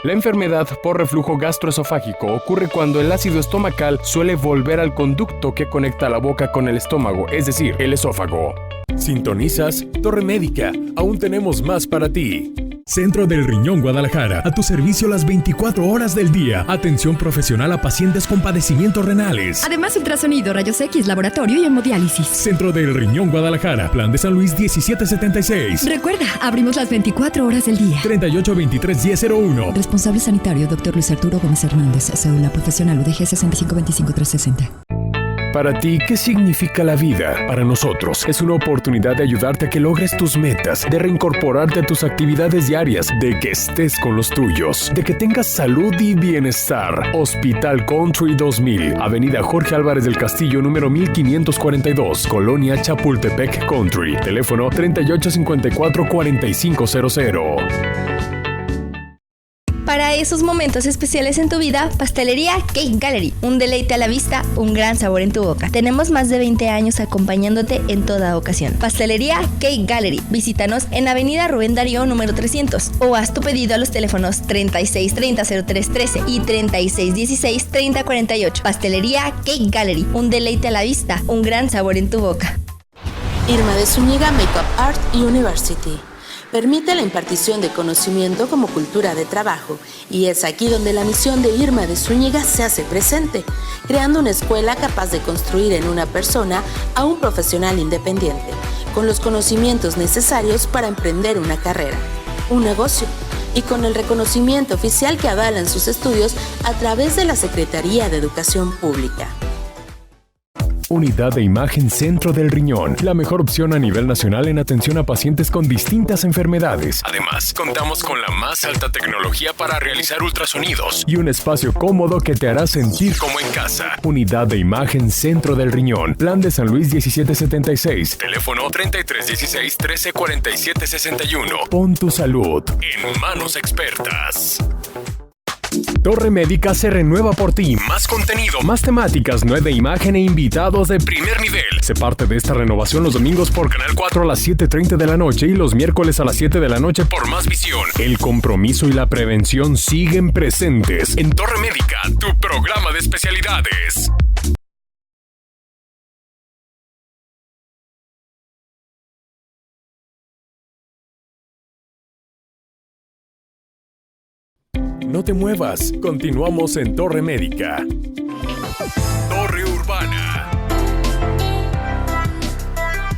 La enfermedad por reflujo gastroesofágico ocurre cuando el ácido estomacal suele volver al conducto que conecta la boca con el estómago, es decir, el esófago. Sintonizas Torre Médica. Aún tenemos más para ti. Centro del Riñón Guadalajara, a tu servicio las 24 horas del día. Atención profesional a pacientes con padecimientos renales. Además, ultrasonido, rayos X, laboratorio y hemodiálisis. Centro del Riñón Guadalajara, Plan de San Luis 1776. Recuerda, abrimos las 24 horas del día. 3823-1001. Responsable sanitario, Dr. Luis Arturo Gómez Hernández, cédula profesional UDG 6525360. Para ti, ¿qué significa la vida? Para nosotros, es una oportunidad de ayudarte a que logres tus metas, de reincorporarte a tus actividades diarias, de que estés con los tuyos, de que tengas salud y bienestar. Hospital Country 2000, Avenida Jorge Álvarez del Castillo, número 1542, Colonia Chapultepec Country. Teléfono 3854-4500. Para esos momentos especiales en tu vida, Pastelería Cake Gallery. Un deleite a la vista, un gran sabor en tu boca. Tenemos más de 20 años acompañándote en toda ocasión. Pastelería Cake Gallery. Visítanos en Avenida Rubén Darío, número 300. O haz tu pedido a los teléfonos 3630-0313 y 3616-3048. Pastelería Cake Gallery. Un deleite a la vista, un gran sabor en tu boca. Irma de Zúñiga Makeup Art University. Permite la impartición de conocimiento como cultura de trabajo, y es aquí donde la misión de Irma de Zúñiga se hace presente, creando una escuela capaz de construir en una persona a un profesional independiente, con los conocimientos necesarios para emprender una carrera, un negocio, y con el reconocimiento oficial que avalan sus estudios a través de la Secretaría de Educación Pública. Unidad de Imagen Centro del Riñón, la mejor opción a nivel nacional en atención a pacientes con distintas enfermedades. Además, contamos con la más alta tecnología para realizar ultrasonidos y un espacio cómodo que te hará sentir como en casa. Unidad de Imagen Centro del Riñón, Plan de San Luis 1776, teléfono 3316-134761. Pon tu salud en manos expertas. Torre Médica se renueva por ti. Más contenido, más temáticas, nueva imagen e invitados de primer nivel. Se parte de esta renovación los domingos por Canal 4 a las 7:30 de la noche y los miércoles a las 7 de la noche por Más Visión. El compromiso y la prevención siguen presentes en Torre Médica, tu programa de especialidades. No te muevas, continuamos en Torre Médica. Torre Urbana.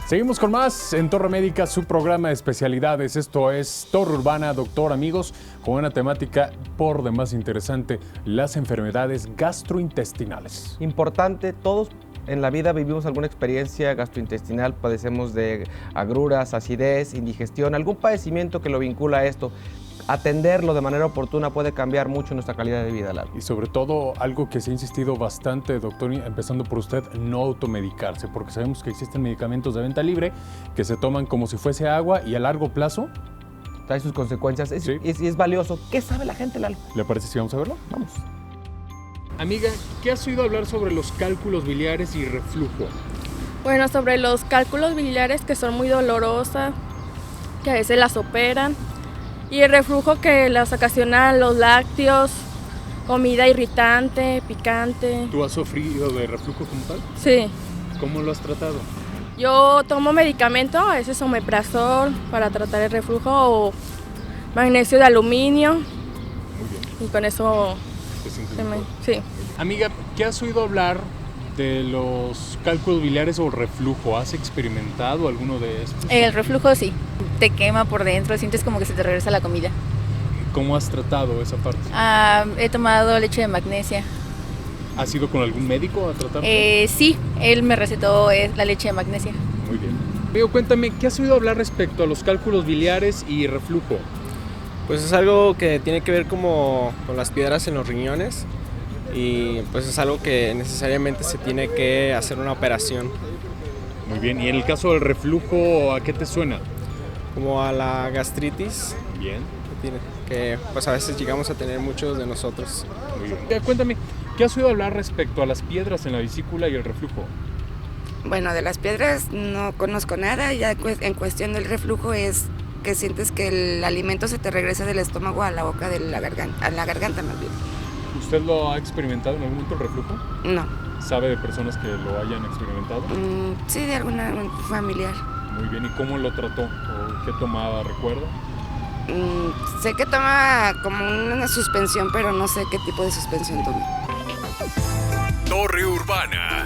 Seguimos con más en Torre Médica, su programa de especialidades. Esto es Torre Urbana, doctor, amigos, con una temática por demás interesante, las enfermedades gastrointestinales. Importante, todos en la vida vivimos alguna experiencia gastrointestinal, padecemos de agruras, acidez, indigestión, algún padecimiento que lo vincula a esto. Atenderlo de manera oportuna puede cambiar mucho nuestra calidad de vida, Lalo. Y sobre todo, algo que se ha insistido bastante, doctor, empezando por usted, no automedicarse, porque sabemos que existen medicamentos de venta libre que se toman como si fuese agua y a largo plazo trae sus consecuencias. Sí. Es valioso. ¿Qué sabe la gente, Lalo? ¿Le parece si vamos a verlo? Vamos. Amiga, ¿qué has oído hablar sobre los cálculos biliares y reflujo? Bueno, sobre los cálculos biliares, que son muy dolorosas, que a veces las operan. Y el reflujo que las ocasionan los lácteos, comida irritante, picante. ¿Tú has sufrido de reflujo como tal? Sí. ¿Cómo lo has tratado? Yo tomo medicamento, a veces omeprazol para tratar el reflujo o magnesio de aluminio. Muy bien. Y con eso sí. Amiga, ¿qué has oído hablar de los cálculos biliares o reflujo? ¿Has experimentado alguno de estos? El reflujo sí, te quema por dentro, sientes como que se te regresa la comida. ¿Cómo has tratado esa parte? He tomado leche de magnesia. ¿Has ido con algún médico a tratarlo? Sí, él me recetó la leche de magnesia. Muy bien. Amigo, cuéntame, ¿qué has oído hablar respecto a los cálculos biliares y reflujo? Pues es algo que tiene que ver como con las piedras en los riñones. Y pues es algo que necesariamente se tiene que hacer una operación. Muy bien, y en el caso del reflujo, ¿a qué te suena? Como a la gastritis. Bien. Que pues a veces llegamos a tener muchos de nosotros. Muy bien. Cuéntame, ¿qué has oído hablar respecto a las piedras en la vesícula y el reflujo? Bueno, de las piedras no conozco nada, ya en cuestión del reflujo es que sientes que el alimento se te regresa del estómago a la boca de la garganta, a la garganta más bien. ¿Usted lo ha experimentado en algún momento el reflujo? No. ¿Sabe de personas que lo hayan experimentado? Sí, de alguna familiar. Muy bien, ¿y cómo lo trató? ¿O qué tomaba, recuerda? Sé que toma como una suspensión, pero no sé qué tipo de suspensión toma. Torre Urbana.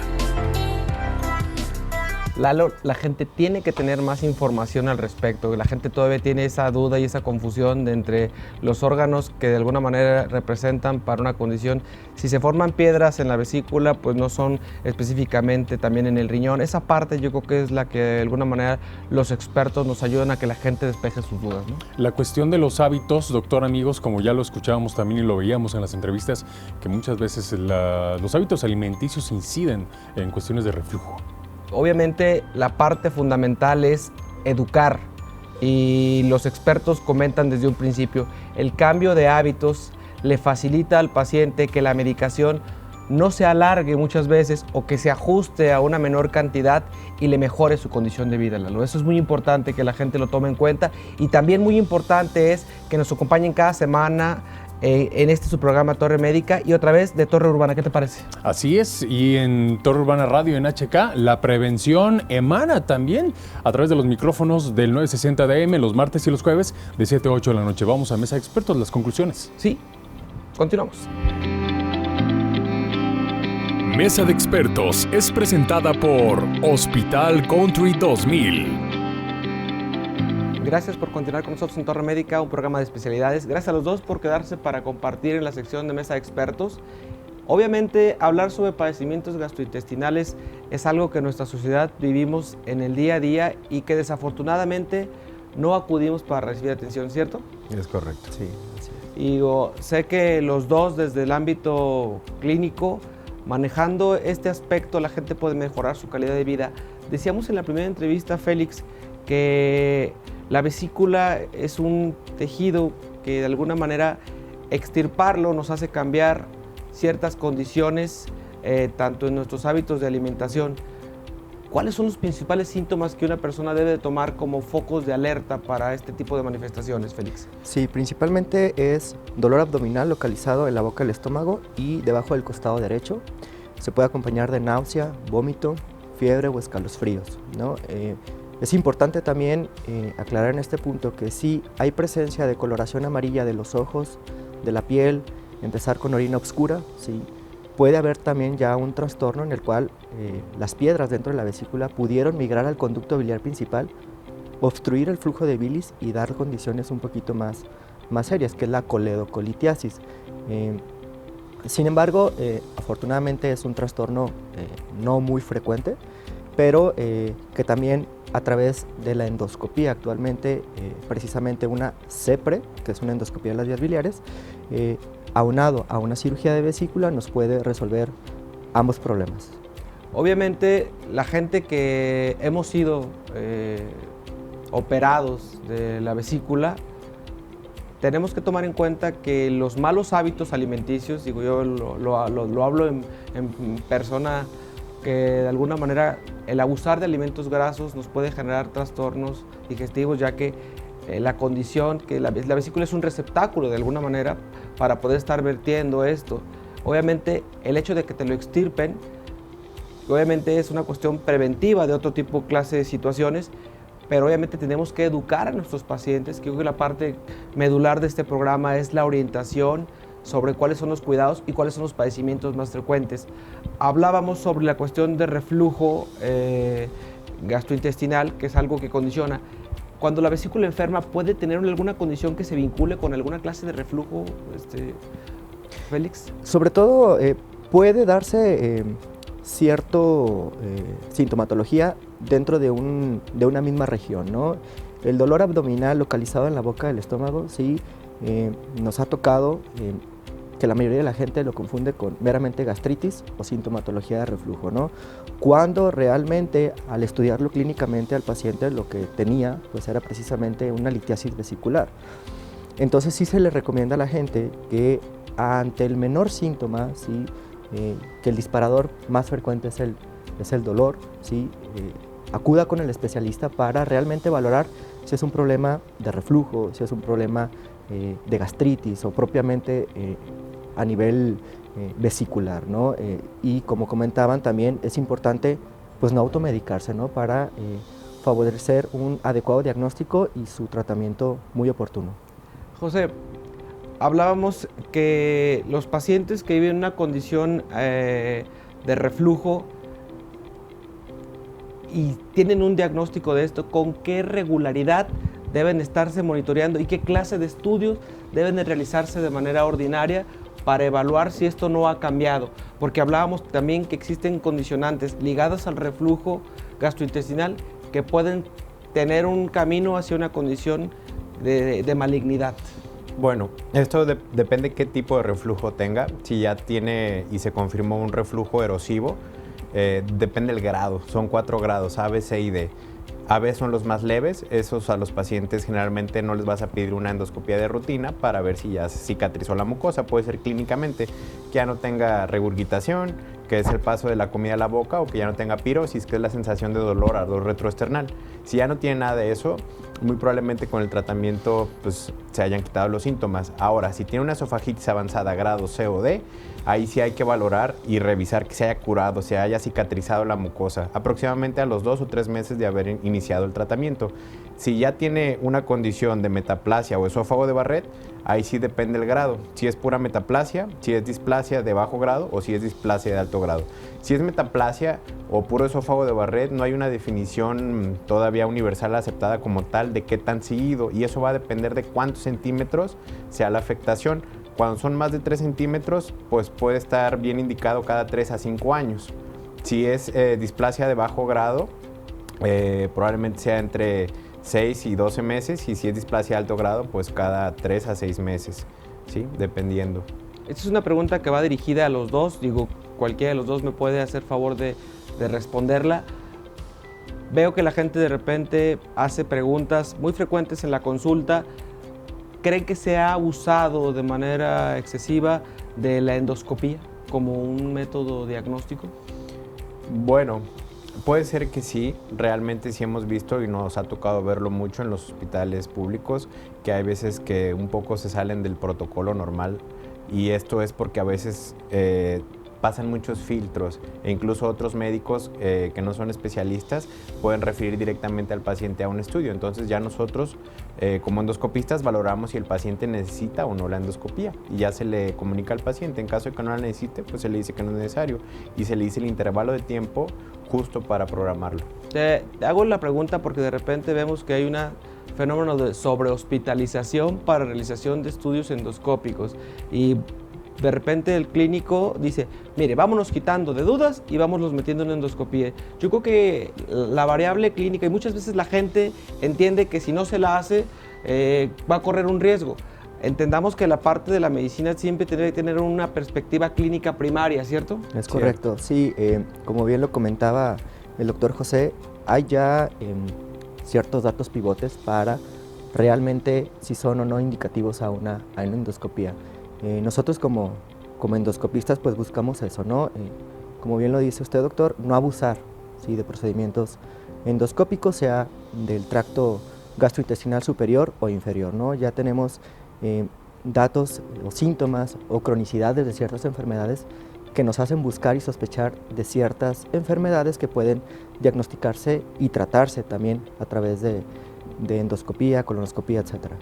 Lalo, la gente tiene que tener más información al respecto. La gente todavía tiene esa duda y esa confusión de entre los órganos que de alguna manera representan para una condición. Si se forman piedras en la vesícula, pues no son específicamente también en el riñón. Esa parte yo creo que es la que de alguna manera los expertos nos ayudan a que la gente despeje sus dudas, ¿no? La cuestión de los hábitos, doctor, amigos, como ya lo escuchábamos también y lo veíamos en las entrevistas, que muchas veces los hábitos alimenticios inciden en cuestiones de reflujo. Obviamente la parte fundamental es educar y los expertos comentan desde un principio, el cambio de hábitos le facilita al paciente que la medicación no se alargue muchas veces o que se ajuste a una menor cantidad y le mejore su condición de vida, Lalo. Eso es muy importante que la gente lo tome en cuenta y también muy importante es que nos acompañen cada semana en su programa Torre Médica y otra vez de Torre Urbana. ¿Qué te parece? Así es, y en Torre Urbana Radio, en HK, la prevención emana también a través de los micrófonos del 960 de AM los martes y los jueves de 7 a 8 de la noche. Vamos a Mesa de Expertos, las conclusiones. Sí, continuamos. Mesa de Expertos es presentada por Hospital Country 2000. Gracias por continuar con nosotros en Torre Médica, un programa de especialidades. Gracias a los dos por quedarse para compartir en la sección de Mesa de Expertos. Obviamente, hablar sobre padecimientos gastrointestinales es algo que en nuestra sociedad vivimos en el día a día y que desafortunadamente no acudimos para recibir atención, ¿cierto? Es correcto. Sí. Y sé que los dos desde el ámbito clínico, manejando este aspecto, la gente puede mejorar su calidad de vida. Decíamos en la primera entrevista, Félix, que la vesícula es un tejido que de alguna manera extirparlo nos hace cambiar ciertas condiciones, tanto en nuestros hábitos de alimentación. ¿Cuáles son los principales síntomas que una persona debe de tomar como focos de alerta para este tipo de manifestaciones, Félix? Sí, principalmente es dolor abdominal localizado en la boca del estómago y debajo del costado derecho. Se puede acompañar de náusea, vómito, fiebre o escalofríos, ¿no? Es importante también aclarar en este punto que si hay presencia de coloración amarilla de los ojos, de la piel, empezar con orina oscura, ¿sí? Puede haber también ya un trastorno en el cual las piedras dentro de la vesícula pudieron migrar al conducto biliar principal, obstruir el flujo de bilis y dar condiciones un poquito más serias, que es la coledocolitiasis. Sin embargo, afortunadamente es un trastorno no muy frecuente, pero que también a través de la endoscopía actualmente, precisamente una CEPRE, que es una endoscopía de las vías biliares, aunado a una cirugía de vesícula, nos puede resolver ambos problemas. Obviamente, la gente que hemos sido operados de la vesícula, tenemos que tomar en cuenta que los malos hábitos alimenticios, digo yo lo hablo en persona, que de alguna manera el abusar de alimentos grasos nos puede generar trastornos digestivos, ya que la condición, que la vesícula es un receptáculo de alguna manera para poder estar vertiendo esto. Obviamente el hecho de que te lo extirpen, obviamente es una cuestión preventiva de otro tipo, clase de situaciones, pero obviamente tenemos que educar a nuestros pacientes, que creo que la parte medular de este programa es la orientación sobre cuáles son los cuidados y cuáles son los padecimientos más frecuentes. Hablábamos sobre la cuestión de reflujo gastrointestinal, que es algo que condiciona. Cuando la vesícula enferma, ¿puede tener alguna condición que se vincule con alguna clase de reflujo, Félix? Sobre todo puede darse cierto sintomatología dentro de una misma región, ¿no? El dolor abdominal localizado en la boca del estómago, sí, nos ha tocado que la mayoría de la gente lo confunde con meramente gastritis o sintomatología de reflujo, ¿no? Cuando realmente al estudiarlo clínicamente al paciente lo que tenía pues era precisamente una litiasis vesicular. Entonces sí se le recomienda a la gente que ante el menor síntoma, ¿sí? Que el disparador más frecuente es el dolor, ¿sí? Acuda con el especialista para realmente valorar si es un problema de reflujo, si es un problema de gastritis o propiamente a nivel vesicular, ¿no? Y como comentaban también es importante pues no automedicarse, ¿no? Para favorecer un adecuado diagnóstico y su tratamiento muy oportuno. José, hablábamos que los pacientes que viven una condición de reflujo y tienen un diagnóstico de esto, ¿con qué regularidad deben estarse monitoreando y qué clase de estudios deben de realizarse de manera ordinaria para evaluar si esto no ha cambiado? Porque hablábamos también que existen condicionantes ligadas al reflujo gastrointestinal que pueden tener un camino hacia una condición de malignidad. Bueno, esto depende qué tipo de reflujo tenga. Si ya tiene y se confirmó un reflujo erosivo, depende del grado. Son 4 grados, A, B, C y D. A, B son los más leves. Esos a los pacientes generalmente no les vas a pedir una endoscopia de rutina para ver si ya se cicatrizó la mucosa. Puede ser clínicamente que ya no tenga regurgitación, que es el paso de la comida a la boca, o que ya no tenga pirosis, que es la sensación de dolor, ardor retroesternal. Si ya no tiene nada de eso, muy probablemente con el tratamiento pues, se hayan quitado los síntomas. Ahora, si tiene una esofagitis avanzada grado C o D, ahí sí hay que valorar y revisar que se haya curado, se haya cicatrizado la mucosa, aproximadamente a los 2 o 3 meses de haber iniciado el tratamiento. Si ya tiene una condición de metaplasia o esófago de Barrett, ahí sí depende el grado. Si es pura metaplasia, si es displasia de bajo grado o si es displasia de alto grado. Si es metaplasia o puro esófago de Barrett, no hay una definición todavía universal aceptada como tal de qué tan seguido, y eso va a depender de cuántos centímetros sea la afectación. Cuando son más de 3 centímetros, pues puede estar bien indicado cada 3 a 5 años. Si es displasia de bajo grado, probablemente sea entre 6 y 12 meses, y si es displasia de alto grado, pues cada 3 a 6 meses, ¿sí? Dependiendo. Esta es una pregunta que va dirigida a los dos, digo, cualquiera de los dos me puede hacer favor de responderla. Veo que la gente de repente hace preguntas muy frecuentes en la consulta. ¿Creen que se ha usado de manera excesiva de la endoscopía como un método diagnóstico? Bueno, puede ser que sí, realmente sí hemos visto y nos ha tocado verlo mucho en los hospitales públicos, que hay veces que un poco se salen del protocolo normal, y esto es porque a veces pasan muchos filtros, e incluso otros médicos que no son especialistas pueden referir directamente al paciente a un estudio. Entonces ya nosotros como endoscopistas valoramos si el paciente necesita o no la endoscopía, y ya se le comunica al paciente. En caso de que no la necesite, pues se le dice que no es necesario y se le dice el intervalo de tiempo justo para programarlo. Te hago la pregunta porque de repente vemos que hay un fenómeno de sobrehospitalización para realización de estudios endoscópicos, y de repente el clínico dice, mire, vámonos quitando de dudas y vámonos metiendo en endoscopía. Yo creo que la variable clínica, y muchas veces la gente entiende que si no se la hace, va a correr un riesgo. Entendamos que la parte de la medicina siempre tiene que tener una perspectiva clínica primaria, ¿cierto? Es correcto, sí. Como bien lo comentaba el doctor José, hay ya ciertos datos pivotes para realmente si son o no indicativos a una endoscopía. Nosotros como endoscopistas pues buscamos eso, ¿no? Como bien lo dice usted, doctor, no abusar, ¿sí?, de procedimientos endoscópicos, sea del tracto gastrointestinal superior o inferior, ¿no? Ya tenemos datos o síntomas o cronicidades de ciertas enfermedades que nos hacen buscar y sospechar de ciertas enfermedades que pueden diagnosticarse y tratarse también a través de endoscopía, colonoscopía, etcétera.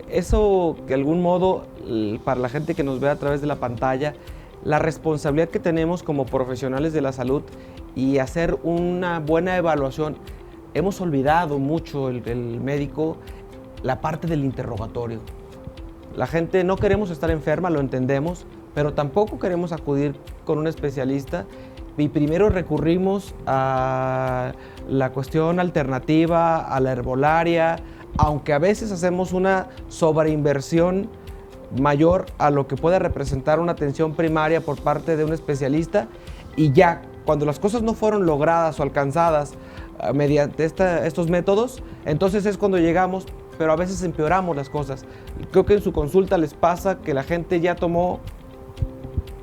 Eso, de algún modo, para la gente que nos ve a través de la pantalla, la responsabilidad que tenemos como profesionales de la salud y hacer una buena evaluación. Hemos olvidado mucho el médico la parte del interrogatorio. La gente no queremos estar enferma, lo entendemos, pero tampoco queremos acudir con un especialista, y primero recurrimos a la cuestión alternativa, a la herbolaria, aunque a veces hacemos una sobreinversión mayor a lo que puede representar una atención primaria por parte de un especialista, y ya cuando las cosas no fueron logradas o alcanzadas mediante estos métodos, entonces es cuando llegamos, pero a veces empeoramos las cosas. Creo que en su consulta les pasa que la gente ya tomó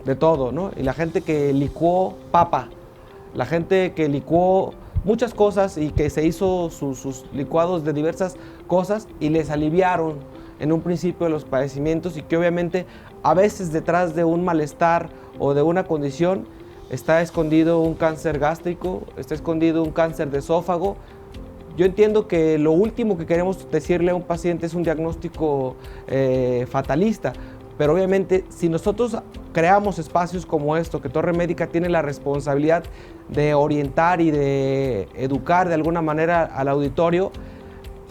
de todo, ¿no? Y la gente que licuó papa, la gente que licuó muchas cosas y que se hizo sus licuados de diversas cosas y les aliviaron en un principio los padecimientos, y que obviamente a veces detrás de un malestar o de una condición está escondido un cáncer gástrico, está escondido un cáncer de esófago, Yo entiendo que lo último que queremos decirle a un paciente es un diagnóstico fatalista, pero obviamente si nosotros creamos espacios como esto, que Torre Médica tiene la responsabilidad de orientar y de educar de alguna manera al auditorio,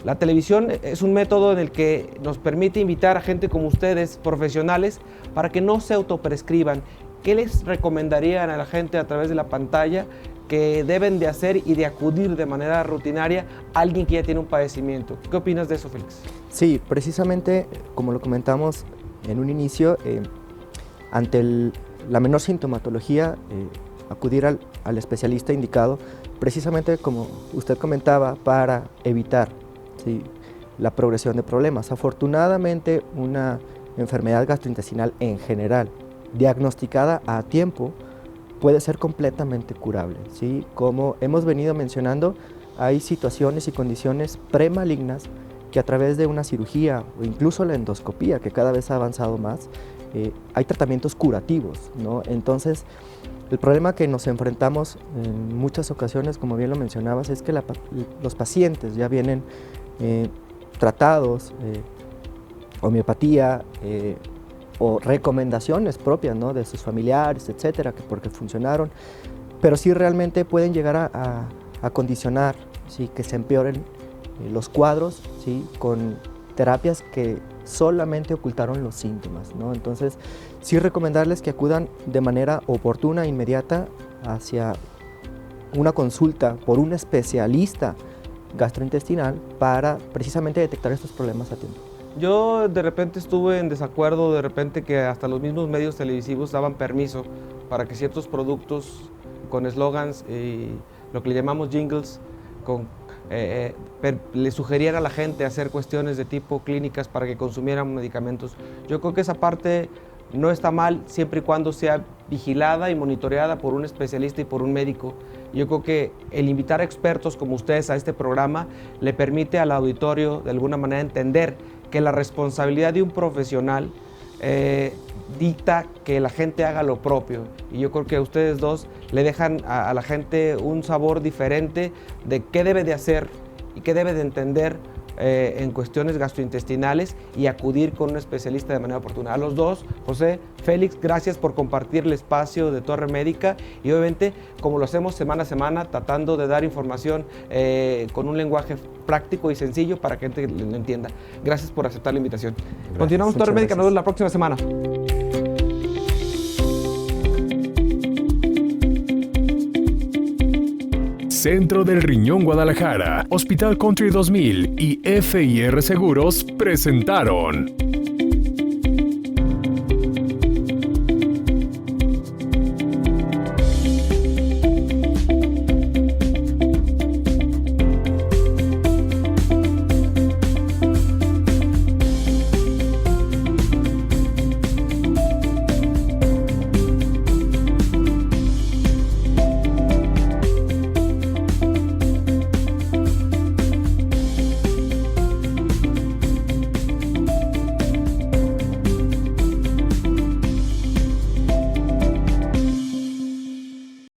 la televisión es un método en el que nos permite invitar a gente como ustedes, profesionales, para que no se autoprescriban. ¿Qué les recomendarían a la gente a través de la pantalla que deben de hacer y de acudir de manera rutinaria a alguien que ya tiene un padecimiento? ¿Qué opinas de eso, Félix? Sí, precisamente como lo comentamos en un inicio, ante la menor sintomatología, acudir al especialista indicado, precisamente como usted comentaba, para evitar, ¿sí?, la progresión de problemas. Afortunadamente, una enfermedad gastrointestinal en general, diagnosticada a tiempo, puede ser completamente curable, ¿sí? Como hemos venido mencionando, hay situaciones y condiciones premalignas que a través de una cirugía o incluso la endoscopía, que cada vez ha avanzado más, hay tratamientos curativos, ¿no? Entonces, el problema que nos enfrentamos en muchas ocasiones, como bien lo mencionabas, es que los pacientes ya vienen tratados, homeopatía, o recomendaciones propias, ¿no?, de sus familiares, etcétera, porque funcionaron, pero sí realmente pueden llegar a condicionar, ¿sí?, que se empeoren los cuadros, ¿sí?, con terapias que solamente ocultaron los síntomas, ¿no? Entonces, sí recomendarles que acudan de manera oportuna, inmediata, hacia una consulta por un especialista gastrointestinal para precisamente detectar estos problemas a tiempo. Yo de repente estuve en desacuerdo, de repente que hasta los mismos medios televisivos daban permiso para que ciertos productos con eslogans y lo que le llamamos jingles, le sugerían a la gente hacer cuestiones de tipo clínicas para que consumieran medicamentos. Yo creo que esa parte no está mal siempre y cuando sea vigilada y monitoreada por un especialista y por un médico. Yo creo que el invitar a expertos como ustedes a este programa le permite al auditorio de alguna manera entender que la responsabilidad de un profesional dicta que la gente haga lo propio. Y yo creo que ustedes dos le dejan a la gente un sabor diferente de qué debe de hacer y qué debe de entender en cuestiones gastrointestinales y acudir con un especialista de manera oportuna. A los dos, José, Félix, gracias por compartir el espacio de Torre Médica y obviamente, como lo hacemos semana a semana, tratando de dar información con un lenguaje práctico y sencillo para que la gente lo entienda. Gracias por aceptar la invitación. Gracias. Continuamos Torre Médica, nos vemos la próxima semana. Centro del Riñón Guadalajara, Hospital Country 2000 y FIR Seguros presentaron